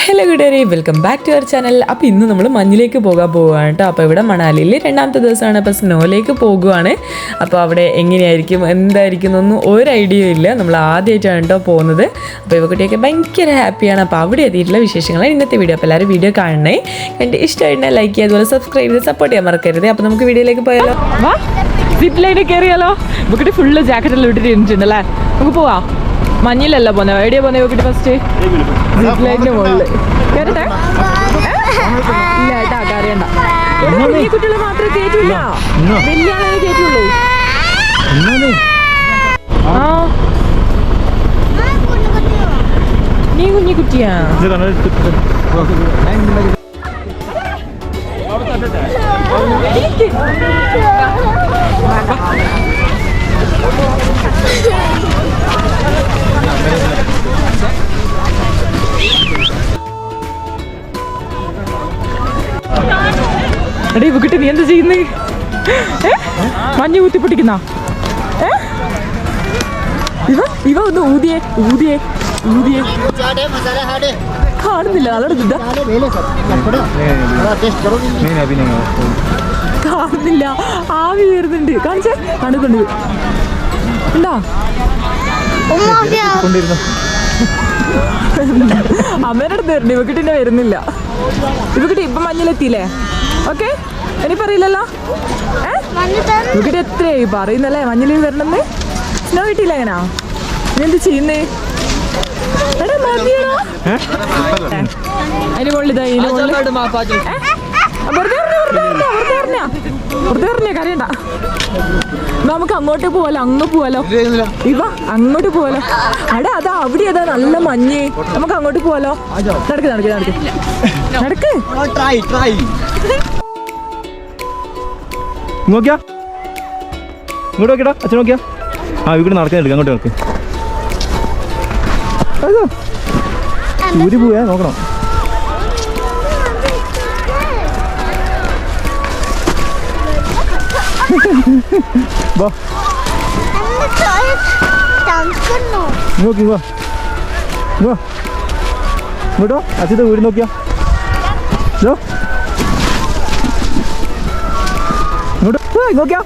Hello കൂട്ടുകാരെ, welcome back to our channel. അപ്പോൾ ഇന്ന് നമ്മൾ മഞ്ഞിലേക്ക് പോവുകയാണ് കേട്ടോ. അപ്പോൾ ഇവിടെ മണാലിയിൽ രണ്ടാമത്തെ ദിവസമാണ്. അപ്പോൾ സ്നോയിലേക്ക് പോകുകയാണ്. അപ്പോൾ അവിടെ എങ്ങനെയായിരിക്കും എന്തായിരിക്കും എന്നൊന്നും ഒരു ഐഡിയ ഇല്ല. നമ്മൾ ആദ്യമായിട്ടാണ് കേട്ടോ പോകുന്നത്. അപ്പോൾ ഇവക്കുട്ടിയൊക്കെ ഭയങ്കര ഹാപ്പിയാണ്. അപ്പോൾ അവിടെ എത്തിയിട്ടുള്ള വിശേഷങ്ങളാണ് ഇന്നത്തെ വീഡിയോ. അപ്പോൾ എല്ലാവരും വീഡിയോ കാണണേ, കണ്ട് ഇഷ്ടമായിട്ടുണ്ടെങ്കിൽ ലൈക്ക് ചെയ്യുക, അതുപോലെ സബ്സ്ക്രൈബ് ചെയ്ത് സപ്പോർട്ട് ചെയ്യാൻ മറക്കരുത്. അപ്പോൾ നമുക്ക് വീഡിയോയിലേക്ക് പോയാലോ. വാ, സിപ്പ് ലൈനിൽ കയറിയാലോ. ഇവക്കുട്ടി ഫുള്ള് ജാക്കറ്റെല്ലാം ഇട്ടിട്ട് ഇരുന്നിട്ടുണ്ടല്ലേ. നമുക്ക് പോവാം. മഞ്ഞിലല്ല പോന്നെ, എവിടെയാ പോന്നെ ഇവക്കുട്ടി? ഫസ്റ്റ് സിപ്പ് ലൈനിന്റെ മുകളിൽ കേറട്ടെ. ഇല്ല കേട്ടാ, കയറിയണ്ട. ഈ കുട്ടികളെ മാത്രമേ കേറ്റില്ല, വലിയ ആളെ കേറ്റുള്ളൂ. ആ, നീ കുഞ്ഞി കുട്ടിയാ? എടേ ഇവക്കിട്ട് നീ എന്താ ചെയ്യുന്നേ? മഞ്ഞ് കുത്തിപ്പൊട്ടിക്കുന്ന ഇവ ഒന്ന് ഊതിയേ ഊതിയേ ഊതിയേ. കാണുന്നില്ല, അതോടെ കാണുന്നില്ല. ആവി വരുന്നുണ്ട്. കാണിച്ചേ, കണ്ടിട്ടുണ്ട്. ഉണ്ടോ? അമ്മേടെ അടുത്ത് വരണ്ട. ഇവക്കിട്ടെ വരുന്നില്ല. ഇവക്കിട്ട് ഇപ്പൊ മഞ്ഞിലെത്തിയില്ലേ? ഓക്കെ, ഇനി പറയില്ലല്ലോ. ഇവക്കിട്ട് എത്രയായി പറയുന്നല്ലേ മഞ്ഞിൽ വരണമെന്ന്? സ്നോ കിട്ടിയില്ല. എങ്ങനാ നീ എന്ത് ചെയ്യുന്നേ? അതിന് മുകളിൽ വെറുതെ പറഞ്ഞ കരയണ്ട. നമുക്ക് അങ്ങോട്ട് പോവാലോ, അങ്ങ് പോവാലോ. ഇവ അങ്ങോട്ട് പോവാലോ. അടാ, അതാ അവിടെ അതാ നല്ല മഞ്ഞ്. നമുക്ക് അങ്ങോട്ട് പോവാലോ. നടക്ക് നടക്ക് നടക്ക് നടക്ക്. നോക്കിയാ ഇങ്ങോട്ട് നോക്കിടാ. അച്ഛൻ നോക്കിയാ. ആ, ഇവിടെ നടക്കുന്നുണ്ട്. അങ്ങോട്ട് നോക്ക്. ഊരി പോയാ നോക്കണം. നോക്കി വാ ഇങ്ങോട്ടോ. അച്ഛൻ്റെ വീട് നോക്കിയാ. ഇങ്ങോട്ടോ നോക്കിയാ.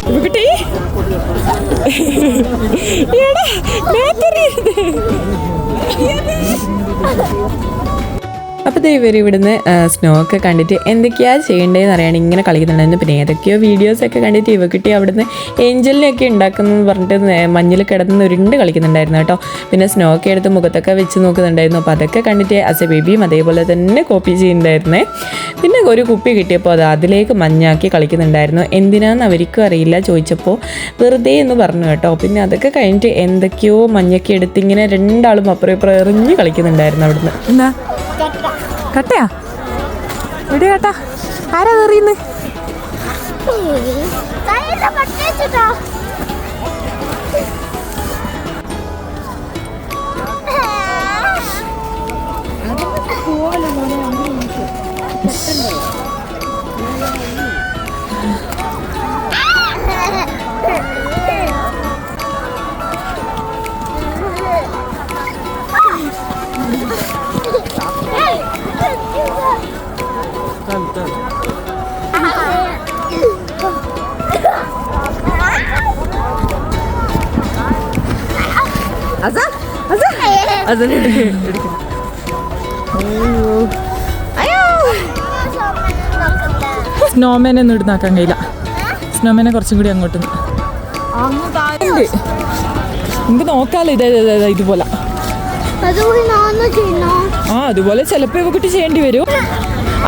ഇവക്കുട്ടി അപ്പോൾ ഇവർ ഇവിടുന്ന് സ്നോ ഒക്കെ കണ്ടിട്ട് എന്തൊക്കെയാണ് ചെയ്യേണ്ടതെന്ന് അറിയാൻ ഇങ്ങനെ കളിക്കുന്നുണ്ടായിരുന്നു. പിന്നെ ഏതൊക്കെയോ വീഡിയോസൊക്കെ കണ്ടിട്ട് ഇവക്കുട്ടി അവിടുന്ന് ഏഞ്ചലിനെയൊക്കെ ഉണ്ടാക്കുന്നതെന്ന് പറഞ്ഞിട്ട് മഞ്ഞിൽ കിടന്ന് ഉരുണ്ട് കളിക്കുന്നുണ്ടായിരുന്നു കേട്ടോ. പിന്നെ സ്നോ ഒക്കെ എടുത്ത് മുഖത്തൊക്കെ വെച്ച് നോക്കുന്നുണ്ടായിരുന്നു. അപ്പോൾ അതൊക്കെ കണ്ടിട്ട് ആസ് എ ബേബിയും അതേപോലെ തന്നെ കോപ്പി ചെയ്യുന്നുണ്ടായിരുന്നേ. പിന്നെ ഒരു കുപ്പി കിട്ടിയപ്പോൾ അത് അതിലേക്ക് മഞ്ഞാക്കി കളിക്കുന്നുണ്ടായിരുന്നു. എന്തിനാന്ന് അവർക്കും അറിയില്ല. ചോദിച്ചപ്പോൾ വെറുതെ എന്ന് പറഞ്ഞു കേട്ടോ. പിന്നെ അതൊക്കെ കഴിഞ്ഞിട്ട് എന്തൊക്കെയോ മഞ്ഞൊക്കെ എടുത്ത് ഇങ്ങനെ രണ്ടാളും അപ്പുറം ഇപ്പുറം എറിഞ്ഞ് കളിക്കുന്നുണ്ടായിരുന്നു അവിടുന്ന്. എന്നാ കട്ടയാ? ഇവിടെ കേട്ടാ. ആരാ എറിയുന്നത്? സ്നോമാനെ ഒന്നും ഇടുന്നാക്കാൻ കഴിയില്ല. സ്നോമാനെ കുറച്ചും കൂടി അങ്ങോട്ട് നമുക്ക് നോക്കാലോ. ഇതുപോലെ ആ, അതുപോലെ ചിലപ്പോ ഇവക്കുട്ടി ചെയ്യേണ്ടി വരും.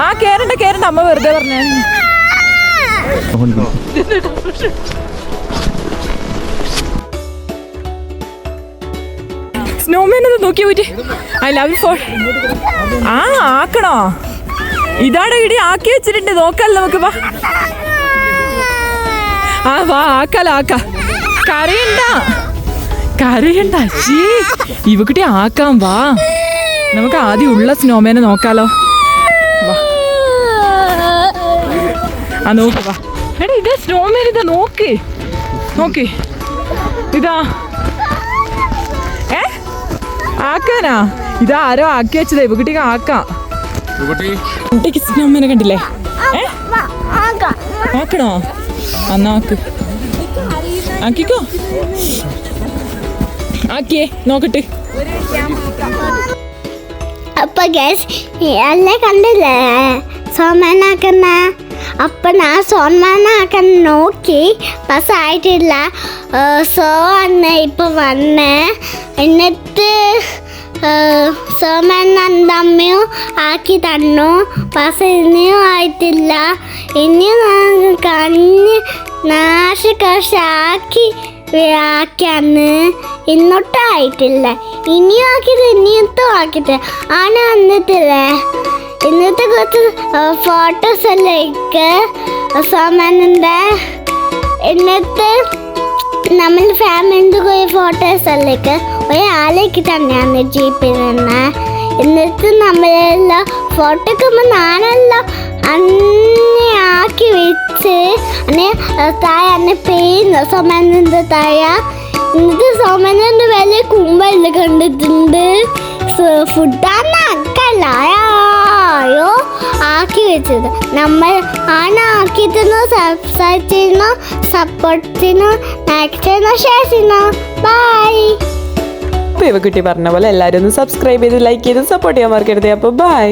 ആ, കേറണ്ട കേറണ്ട, അമ്മ വെറുതെ പറഞ്ഞ. സ്നോമാനൊന്ന് നോക്കിയാ പോയിട്ട്. I love you for. ആ, ആക്കണോ? ഇതാടെ ഇടി ആക്കി വെച്ചിട്ടുണ്ട്. നോക്കാല്ലോ നമുക്ക്. വാ, ആ വാ, ആക്കാലോ, ആക്ക. കരയണ്ട കരയണ്ട. ഇവക്കുട്ടി ആക്കാം, വാ. നമുക്ക് ആദ്യം ഉള്ള സ്നോമേനെ നോക്കാലോ. വാ, ആ നോക്ക്, വാ. എടാ ഇതാ സ്നോമേൻ, ഇതാ നോക്ക് നോക്ക്, ഇതാ. ആക്കാനാ? ഇതാ ആരോ ആക്കി വെച്ചതാ, ഇവക്കുട്ടിക്ക് ആക്കാം. കുട്ടിക്ക് സ്നോമേനെ കണ്ടില്ലേ? ആക്കണോ? എന്നാ ആക്ക്, ആക്കിക്കോ. ആക്കിയേ നോക്കട്ടെ. അപ്പൊ ഗൈസ് എല്ലാം കണ്ടില്ലേ സോമനാക്കുന്ന? അപ്പൊ ഞാൻ സോമനാക്കാൻ നോക്കി, പക്ഷെ ആയിട്ടില്ല. സോ അന്ന് ഇപ്പൊ വന്ന് എന്നിട്ട് സോമൻ അമ്മയും ആക്കി തന്നു, പക്ഷെ ഇനിയും ആയിട്ടില്ല. ഇനിയും കഞ്ഞ് നാശക്കാശാക്കി ആക്കിയാന്ന് ഇന്നൊട്ടും ആയിട്ടില്ല. ഇനിയും ആക്കിയത് ഇനിയത്തും ആക്കിയിട്ട് ആണ് വന്നിട്ടില്ലേ. ഇന്നത്തെ കുറച്ച് ഫോട്ടോസ് എല്ലാം സോമൻ്റെ. എന്നിട്ട് നമ്മൾ ഫാമിലിൻ്റെ കുറേ ഫോട്ടോസ് എല്ലാം ഒരാളേക്ക് തന്നെയാണ് ജീപ്പിൽ നിന്ന്. എന്നിട്ട് നമ്മളെല്ലാം ഫോട്ടോ എടുക്കുമ്പോൾ ഞാനെല്ലാം അന്നെ ആക്കി വെച്ച് അന്നെ തായ അന്നെ പെയ്യുന്നു സോമൻ്റെ തായ. എന്നിട്ട് സോമൻ്റെ വലിയ കുമ്പെല്ലാം കണ്ടിട്ടുണ്ട്. ഫുഡാണ് അക്കല്ലോ ആക്കി വെച്ചത്. നമ്മൾ ആണ് ആക്കിയിരുന്നു. സബ്സ്ക്രൈബ് ചെയ്യുന്നു, സപ്പോർട്ട് ചെയ്യുന്നു, ലൈക്ക് ചെയ്യുന്നു, ഷെയർ ചെയ്യുന്നു. ബൈ. അപ്പോൾ ഇവക്കുട്ടി പറഞ്ഞ പോലെ എല്ലാവരും ഒന്ന് സബ്സ്ക്രൈബ് ചെയ്ത് ലൈക്ക് ചെയ്ത് സപ്പോർട്ട് ചെയ്യാൻ മറക്കരുത്. അപ്പോൾ ബൈ.